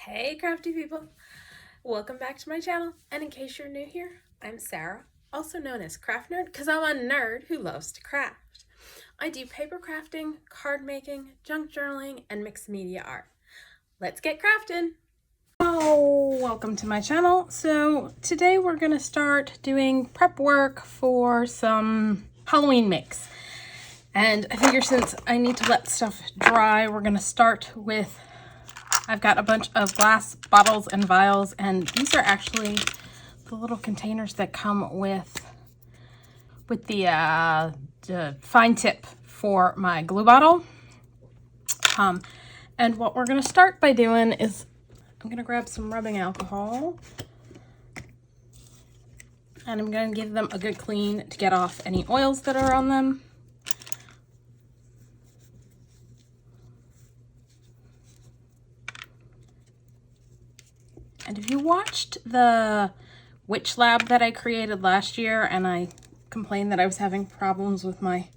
Hey crafty people! Welcome back to my channel, and in case you're new here, I'm Sarah, also known as Craft Nerd because I'm a nerd who loves to craft. I do paper crafting, card making, junk journaling, and mixed media art. Let's get crafting! Oh, welcome to my channel. So today we're going to start doing prep work for some Halloween makes. And I figure since I need to let stuff dry, we're going to start with, I've got a bunch of glass bottles and vials, and these are actually the little containers that come with the fine tip for my glue bottle. And what we're going to start by doing is I'm going to grab some rubbing alcohol, and I'm going to give them a good clean to get off any oils that are on them. And if you watched the witch lab that I created last year and I complained that I was having problems with my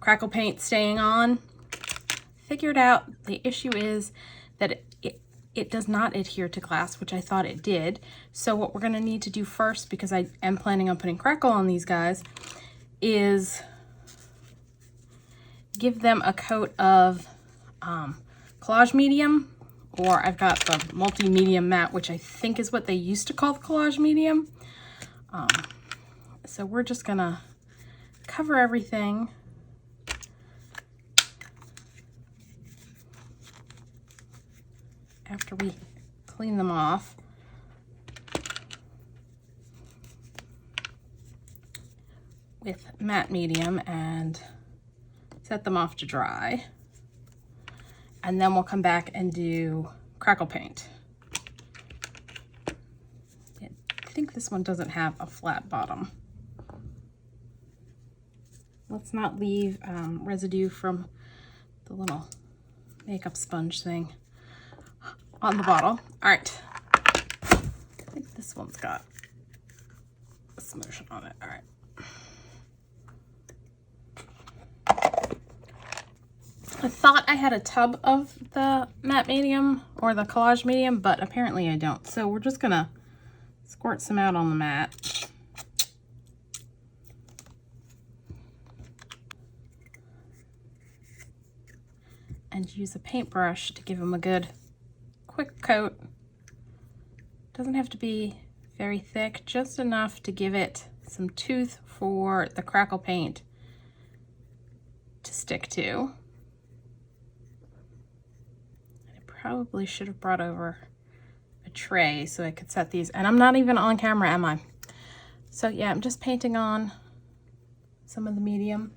crackle paint staying on, figured out the issue is that it does not adhere to glass, which I thought it did. So what we're going to need to do first, because I am planning on putting crackle on these guys, is give them a coat of collage medium, or I've got the multi-medium matte, which I think is what they used to call the collage medium. So we're just going to cover everything. After we clean them off, with matte medium and set them off to dry. And then we'll come back and do crackle paint. I think this one doesn't have a flat bottom. Let's not leave residue from the little makeup sponge thing on the bottle. All right, I think this one's got a smoosh on it. All right. I thought I had a tub of the matte medium or the collage medium, but apparently I don't. So we're just gonna squirt some out on the mat. And use a paintbrush to give them a good quick coat. Doesn't have to be very thick, just enough to give it some tooth for the crackle paint to stick to. I probably should have brought over a tray so I could set these, and I'm not even on camera, am I? So yeah, I'm just painting on some of the medium.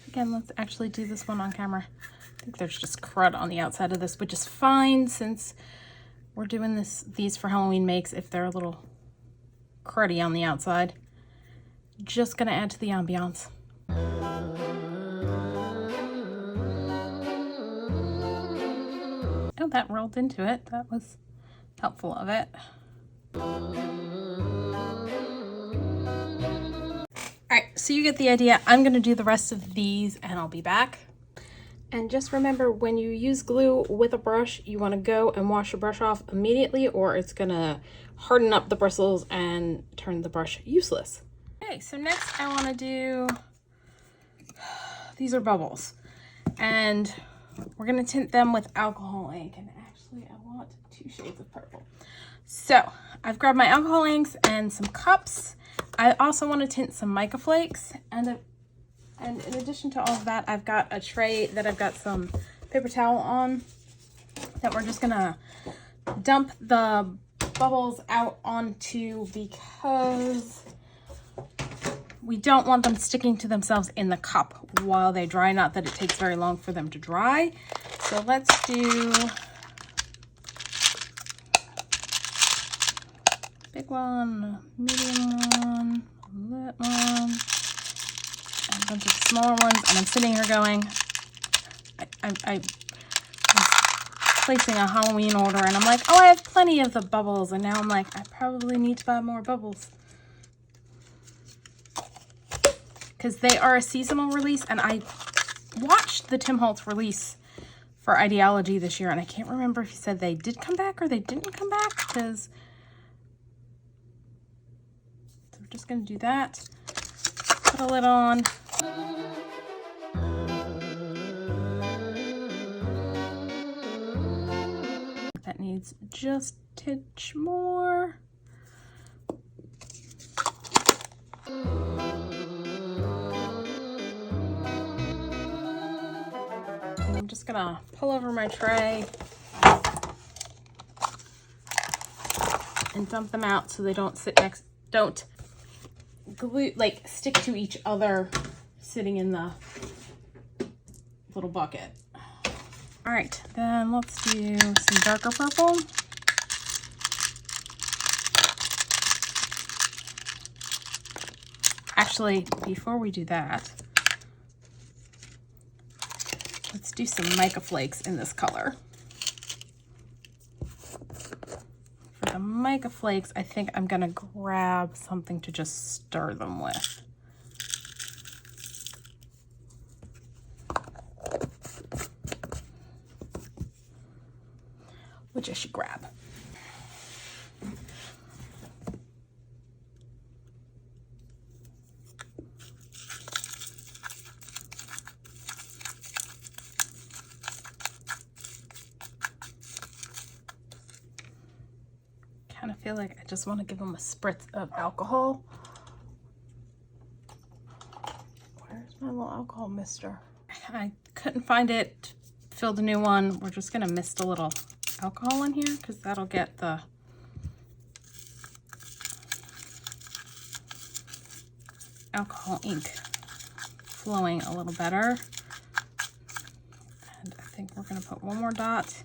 Again, let's actually do this one on camera. I think there's just crud on the outside of this, which is fine since we're doing these for Halloween makes. If they're a little cruddy on the outside, just gonna add to the ambiance. Oh, that rolled into it. That was helpful of it. All right, so you get the idea. I'm gonna do the rest of these and I'll be back. And just remember, when you use glue with a brush, you want to go and wash your brush off immediately, or it's going to harden up the bristles and turn the brush useless. Okay, so next I want to do, these are bubbles. And we're going to tint them with alcohol ink. And actually, I want 2 shades of purple. So I've grabbed my alcohol inks and some cups. I also want to tint some mica flakes, and in addition to all of that, I've got a tray that I've got some paper towel on that we're just gonna dump the bubbles out onto, because we don't want them sticking to themselves in the cup while they dry. Not that it takes very long for them to dry. So let's do big one, medium one, that one, a bunch of smaller ones. And I'm sitting here going, I was placing a Halloween order and I'm like, oh, I have plenty of the bubbles. And now I'm like, I probably need to buy more bubbles, because they are a seasonal release. And I watched the Tim Holtz release for Ideology this year, and I can't remember if he said they did come back or they didn't come back, because so we're just going to do that. Put a lid on. That needs just a tinge more. I'm just gonna pull over my tray and dump them out so they don't don't glue, like stick to each other sitting in the little bucket. All right, then let's do some darker purple. Actually, before we do that, let's do some mica flakes in this color. For the mica flakes, I think I'm gonna grab something to just stir them with. Which I should grab. Kind of feel like I just want to give them a spritz of alcohol. Where's my little alcohol mister? I couldn't find it. Filled a new one. We're just gonna mist a little alcohol in here because that'll get the alcohol ink flowing a little better. And I think we're gonna put one more dot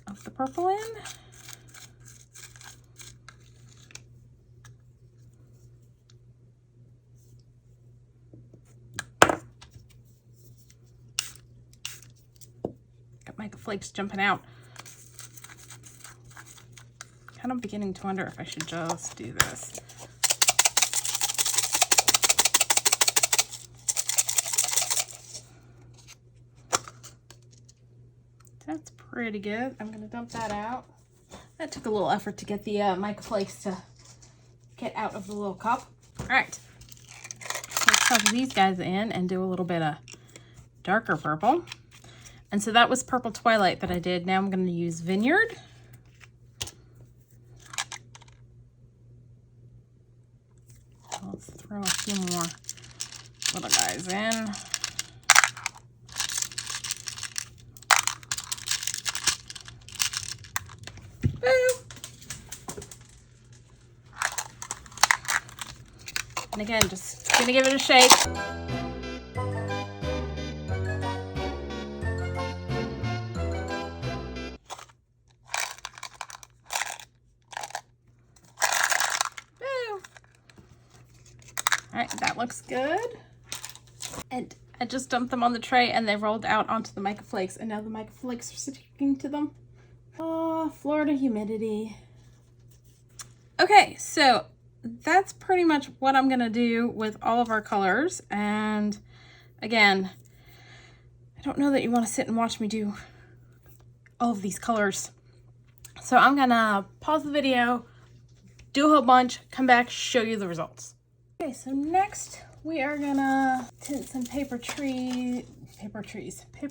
of the purple in. Got mica flakes jumping out. Kind of beginning to wonder if I should just do this. That's pretty good. I'm gonna dump that out. That took a little effort to get the mica flakes to get out of the little cup. All right, let's plug these guys in and do a little bit of darker purple. And so that was purple Twilight that I did. Now I'm gonna use Vineyard. Let's throw a few more little guys in. And again, just gonna give it a shake. All right, that looks good. And I just dumped them on the tray and they rolled out onto the mica flakes, and now the mica flakes are sticking to them. Oh, Florida humidity. Okay, so that's pretty much what I'm gonna do with all of our colors. And again, I don't know that you want to sit and watch me do all of these colors. So I'm gonna pause the video, do a whole bunch, come back, show you the results. Okay, so next we are gonna tint some paper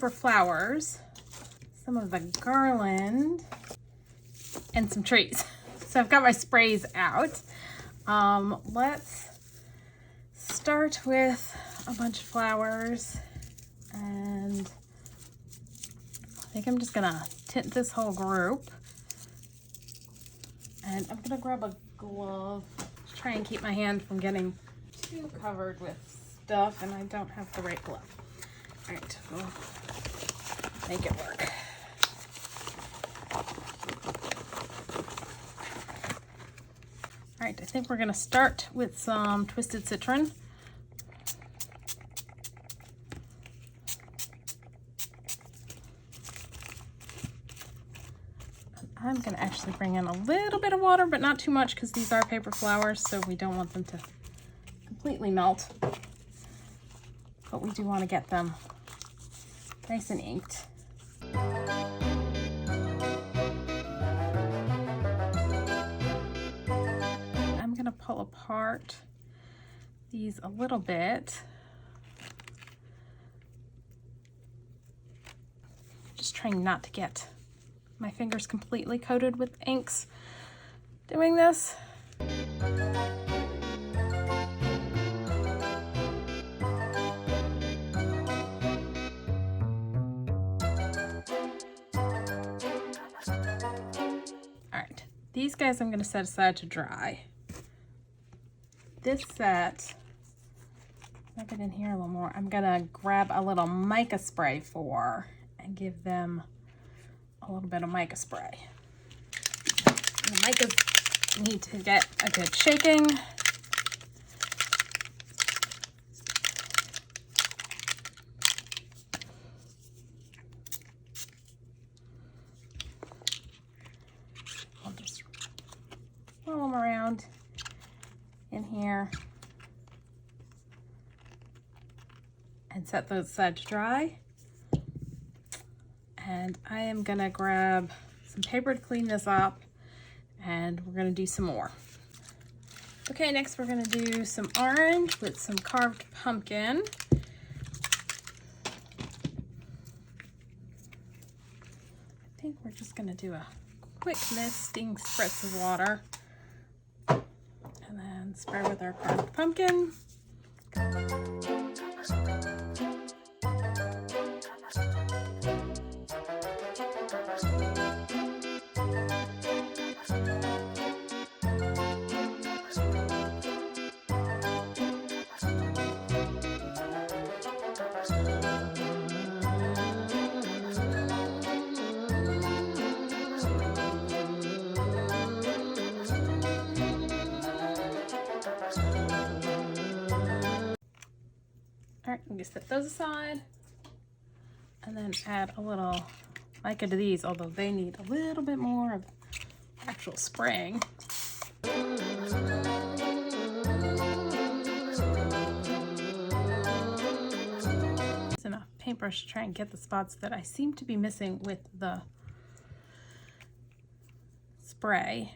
flowers, some of the garland, and some trees. So I've got my sprays out. Let's start with a bunch of flowers, and I think I'm just gonna tint this whole group. And I'm gonna grab a glove to try and keep my hand from getting too covered with stuff, and I don't have the right glove. All right, we'll make it work. All right, I think we're gonna start with some twisted citron. I'm gonna actually bring in a little bit of water, but not too much because these are paper flowers, so we don't want them to completely melt. But we do want to get them nice and inked. I'm gonna pull apart these a little bit. Just trying not to get my fingers completely coated with inks doing this. Alright, these guys I'm going to set aside to dry. This set, I'll get in here a little more, I'm going to grab a little mica spray for and give them a little bit of mica spray. The micas need to get a good shaking. I'll just roll them around in here and set those aside to dry. And I am gonna grab some paper to clean this up, and we're gonna do some more. Okay, next we're gonna do some orange with some carved pumpkin. I think we're just gonna do a quick misting spritz of water and then spray with our carved pumpkin. All right, I'm gonna set those aside and then add a little mica to these, although they need a little bit more of actual spraying. Use enough paintbrush to try and get the spots that I seem to be missing with the spray.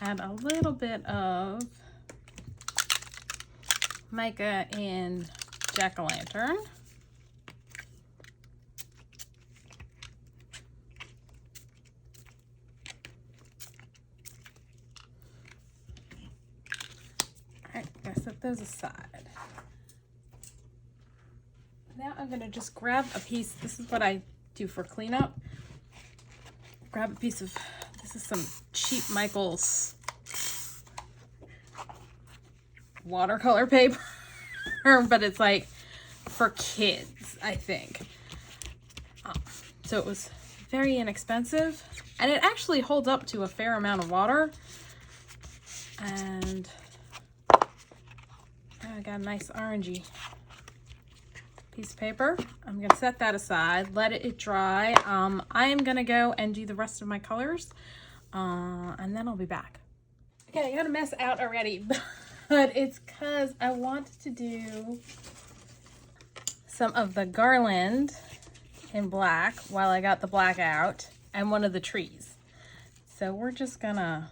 Add a little bit of mica in jack-o'-lantern. Alright, I'm gonna set those aside. Now I'm gonna just grab a piece. This is what I do for cleanup. Grab a piece of, this is some cheap Michael's watercolor paper, but it's like for kids, I think. So it was very inexpensive, and it actually holds up to a fair amount of water. And I got a nice orangey piece of paper. I'm gonna set that aside, let it dry. I am gonna go and do the rest of my colors, and then I'll be back. Okay, I got a mess out already, but it's because I wanted to do some of the garland in black while I got the black out and one of the trees. So we're just gonna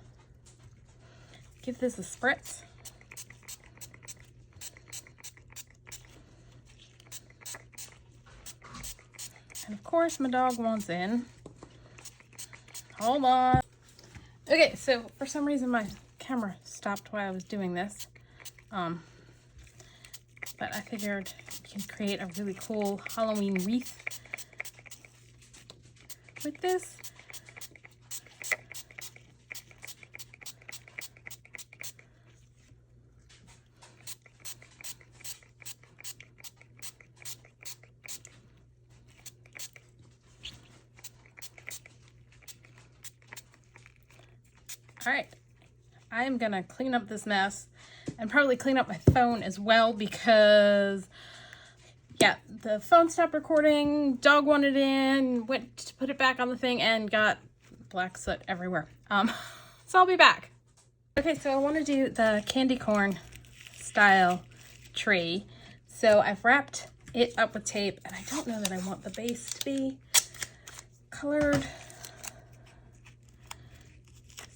give this a spritz. And of course my dog wants in. Hold on. Okay, so for some reason my camera stopped while I was doing this. But I figured you can create a really cool Halloween wreath with this. All right, I am gonna clean up this mess and probably clean up my phone as well, because yeah, the phone stopped recording, dog wanted in, went to put it back on the thing, and got black soot everywhere. So I'll be back. Okay, so I want to do the candy corn style tree. So I've wrapped it up with tape, and I don't know that I want the base to be colored.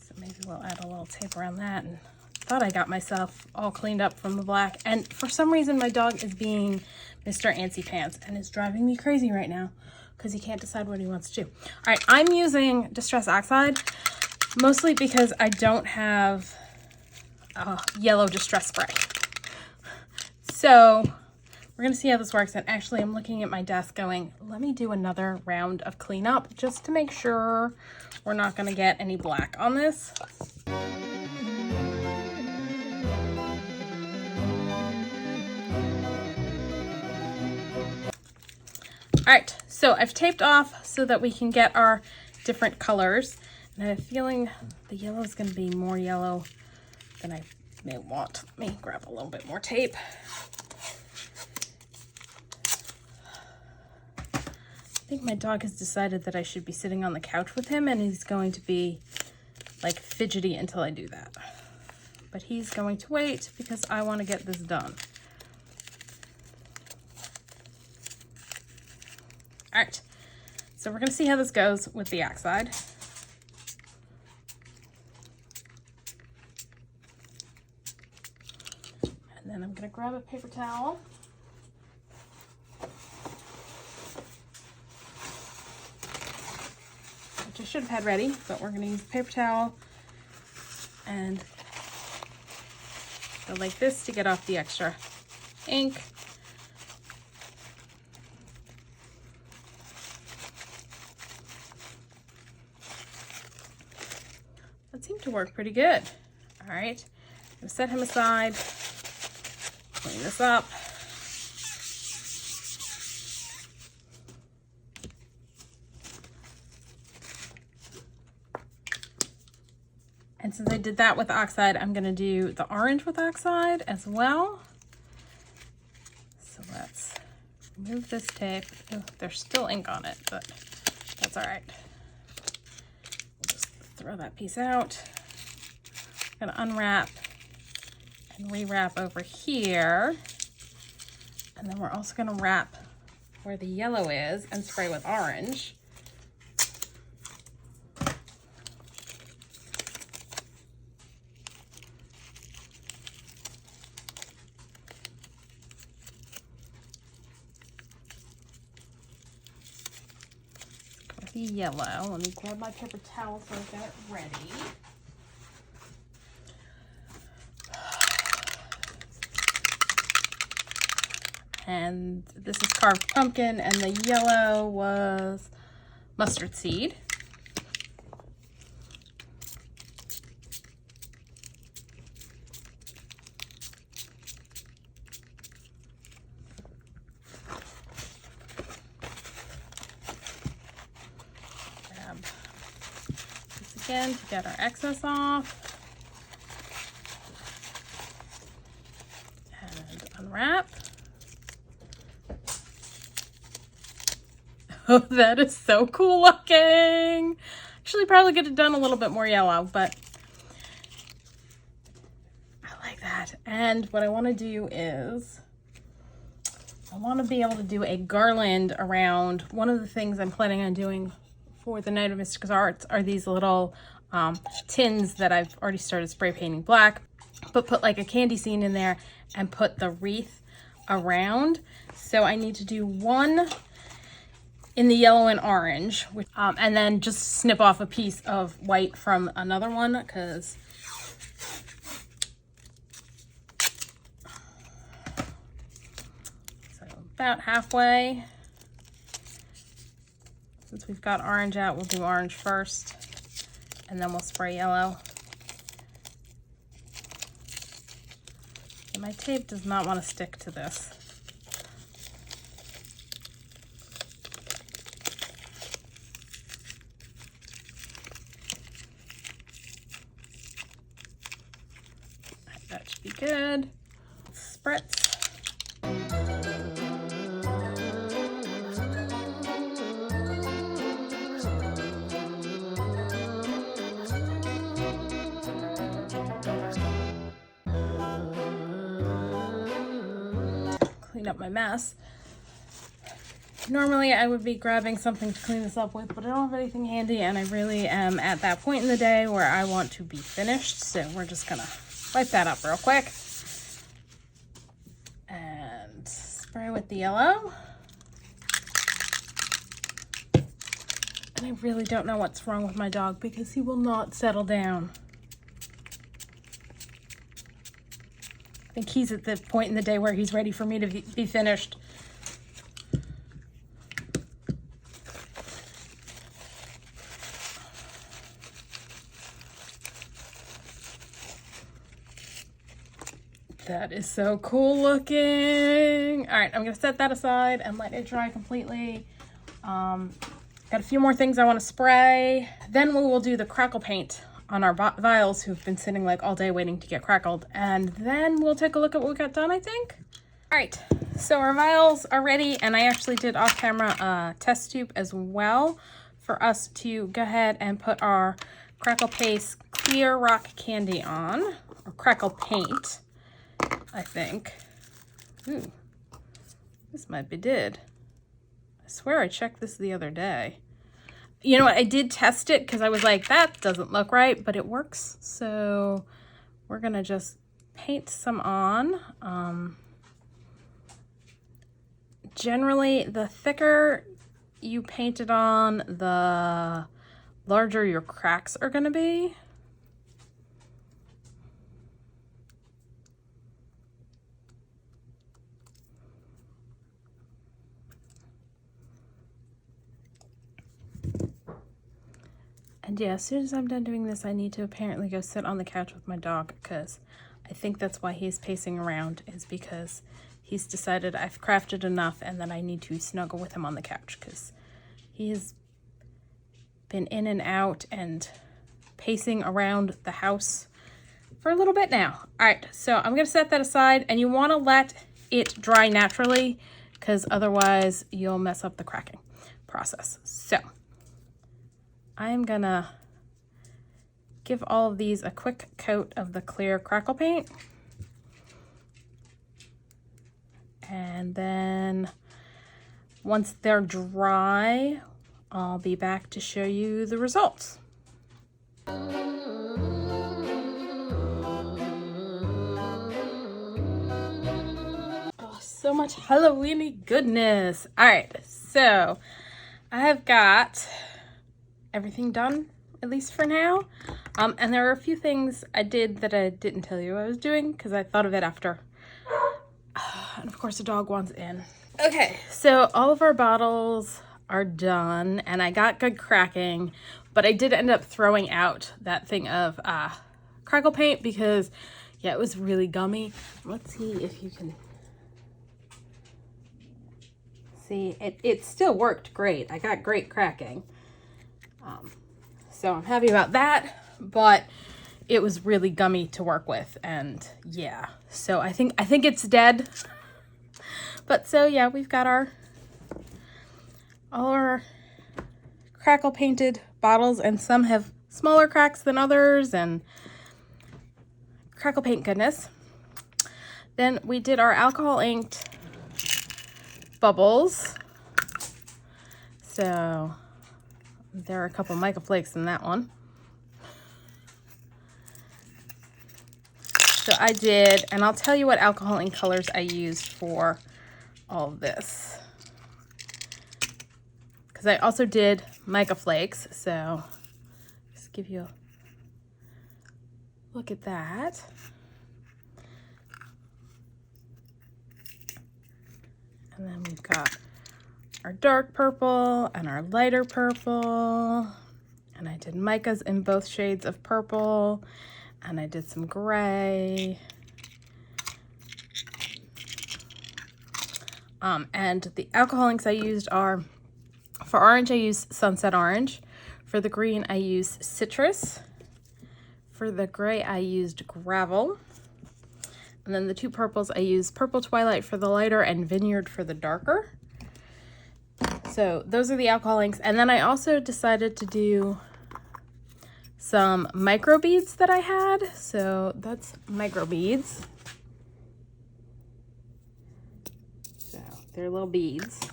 So maybe we'll add a little tape around that. And thought I got myself all cleaned up from the black. And for some reason, my dog is being Mr. Antsy Pants and is driving me crazy right now because he can't decide what he wants to do. All right, I'm using Distress Oxide mostly because I don't have yellow distress spray. So we're gonna see how this works. And actually I'm looking at my desk going, let me do another round of cleanup just to make sure we're not gonna get any black on this. All right, so I've taped off so that we can get our different colors. And I have a feeling the yellow is going to be more yellow than I may want. Let me grab a little bit more tape. I think my dog has decided that I should be sitting on the couch with him, and he's going to be like fidgety until I do that. But he's going to wait because I want to get this done. All right, so we're gonna see how this goes with the Oxide. And then I'm gonna grab a paper towel. Which I should have had ready, but we're gonna use a paper towel and go like this to get off the extra ink. That seemed to work pretty good. All right, I'm gonna set him aside, clean this up. And since I did that with Oxide, I'm gonna do the orange with Oxide as well. So let's remove this tape. Oh, there's still ink on it, but that's all right. Throw that piece out. I'm gonna unwrap and rewrap over here. And then we're also gonna wrap where the yellow is and spray with orange. Yellow. Let me grab my paper towel so I've got it ready. And this is carved pumpkin, and the yellow was mustard seed. Again to get our excess off, and unwrap. Oh, that is so cool looking. Actually, probably could have done a little bit more yellow, but I like that. And what I want to do is I want to be able to do a garland around. One of the things I'm planning on doing for the Night of Mystic Arts are these little tins that I've already started spray painting black, but put like a candy scene in there and put the wreath around. So I need to do one in the yellow and orange, which, and then just snip off a piece of white from another one, because so about halfway. Since we've got orange out, we'll do orange first, and then we'll spray yellow. And my tape does not want to stick to this. That should be good. Spritz. clean up my mess. Normally I would be grabbing something to clean this up with, but I don't have anything handy, and I really am at that point in the day where I want to be finished. So we're just gonna wipe that up real quick. And spray with the yellow. And I really don't know what's wrong with my dog because he will not settle down. I think he's at the point in the day where he's ready for me to be finished. That is so cool looking. All right, I'm gonna set that aside and let it dry completely. Got a few more things I want to spray. Then we will do the crackle paint on our vials who've been sitting like all day waiting to get crackled. And then we'll take a look at what we got done, I think. All right, so our vials are ready, and I actually did off camera test tube as well for us to go ahead and put our crackle paste clear rock candy on, or crackle paint, I think. Ooh, this might be did. I swear I checked this the other day. You know what? I did test it because I was like, that doesn't look right, but it works. So we're going to just paint some on. Generally, the thicker you paint it on, the larger your cracks are going to be. And yeah, as soon as I'm done doing this, I need to apparently go sit on the couch with my dog, because I think that's why he's pacing around, is because he's decided I've crafted enough and that I need to snuggle with him on the couch, because he has been in and out and pacing around the house for a little bit now. All right, so I'm going to set that aside, and you want to let it dry naturally, because otherwise you'll mess up the cracking process. So I'm gonna give all of these a quick coat of the clear crackle paint. And then once they're dry, I'll be back to show you the results. Oh, so much Halloween-y goodness. All right, so I have got everything done, at least for now. And there are a few things I did that I didn't tell you I was doing because I thought of it after. And of course the dog wants in. Okay, so all of our bottles are done and I got good cracking, but I did end up throwing out that thing of crackle paint because yeah, it was really gummy. Let's see if you can see. It still worked great. I got great cracking. So I'm happy about that, but it was really gummy to work with, and yeah, so I think it's dead. But so yeah, we've got all our crackle painted bottles, and some have smaller cracks than others, and crackle paint goodness. Then we did our alcohol inked bubbles. So there are a couple mica flakes in that one. So I did, and I'll tell you what alcohol ink colors I used for all of this, because I also did mica flakes. So just give you a look at that. And then we've got our dark purple and our lighter purple, and I did micas in both shades of purple, and I did some gray. And the alcohol inks I used are, for orange I used Sunset Orange, for the green I used Citrus, for the gray I used Gravel, and then the two purples I used Purple Twilight for the lighter and Vineyard for the darker. So those are the alcohol inks. And then I also decided to do some micro beads that I had. So that's micro beads. They're little beads.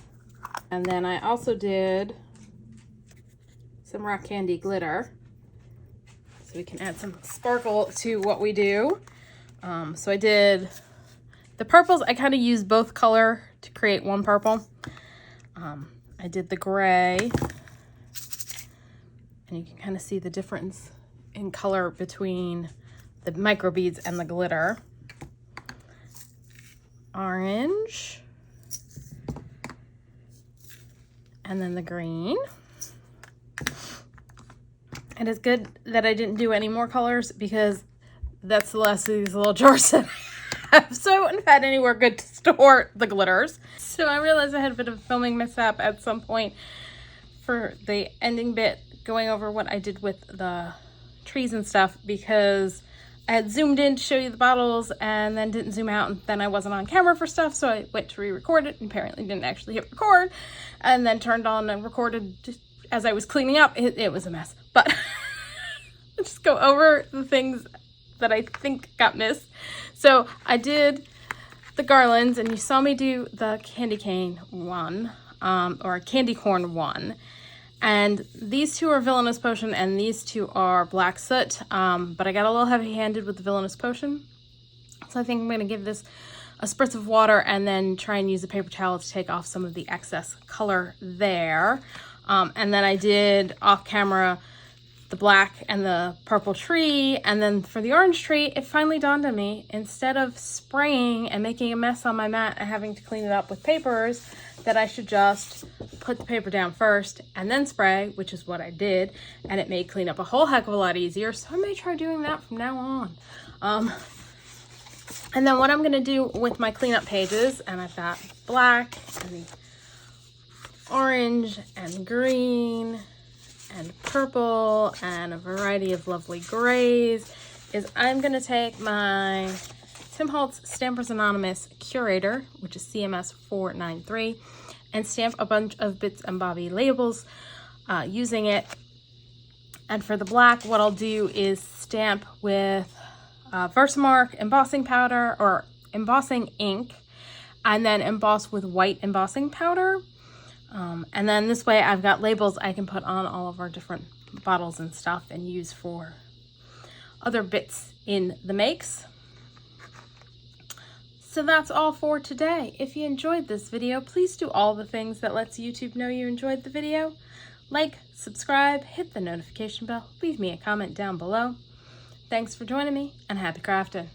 And then I also did some rock candy glitter, so we can add some sparkle to what we do. So I did the purples. I kind of used both color to create one purple. I did the gray, and you can kind of see the difference in color between the micro beads and the glitter. Orange, and then the green. And it's good that I didn't do any more colors because that's the last of these little jars that I have. So I wouldn't have had anywhere good to store the glitters. So I realized I had a bit of a filming mishap at some point for the ending bit, going over what I did with the trees and stuff, because I had zoomed in to show you the bottles and then didn't zoom out, and then I wasn't on camera for stuff, so I went to re-record it and apparently didn't actually hit record, and then turned on and recorded just as I was cleaning up. It was a mess, but let's just go over the things that I think got missed. So I did the garlands, and you saw me do the candy cane one, or candy corn one. And these two are Villainous Potion, and these two are Black Soot. But I got a little heavy-handed with the Villainous Potion. So I think I'm going to give this a spritz of water and then try and use a paper towel to take off some of the excess color there. And then I did off-camera the black and the purple tree. And then for the orange tree, it finally dawned on me, instead of spraying and making a mess on my mat and having to clean it up with papers, that I should just put the paper down first and then spray, which is what I did, and it made clean up a whole heck of a lot easier. So I may try doing that from now on. And then what I'm gonna do with my cleanup pages, and I've got black and the orange and green and purple and a variety of lovely grays, is I'm gonna take my Tim Holtz Stampers Anonymous Curator, which is CMS 493, and stamp a bunch of Bits and Bobby labels using it. And for the black, what I'll do is stamp with Versamark embossing powder or embossing ink, and then emboss with white embossing powder. And then this way I've got labels I can put on all of our different bottles and stuff and use for other bits in the makes. So that's all for today. If you enjoyed this video, please do all the things that lets YouTube know you enjoyed the video. Like, subscribe, hit the notification bell, leave me a comment down below. Thanks for joining me, and happy crafting.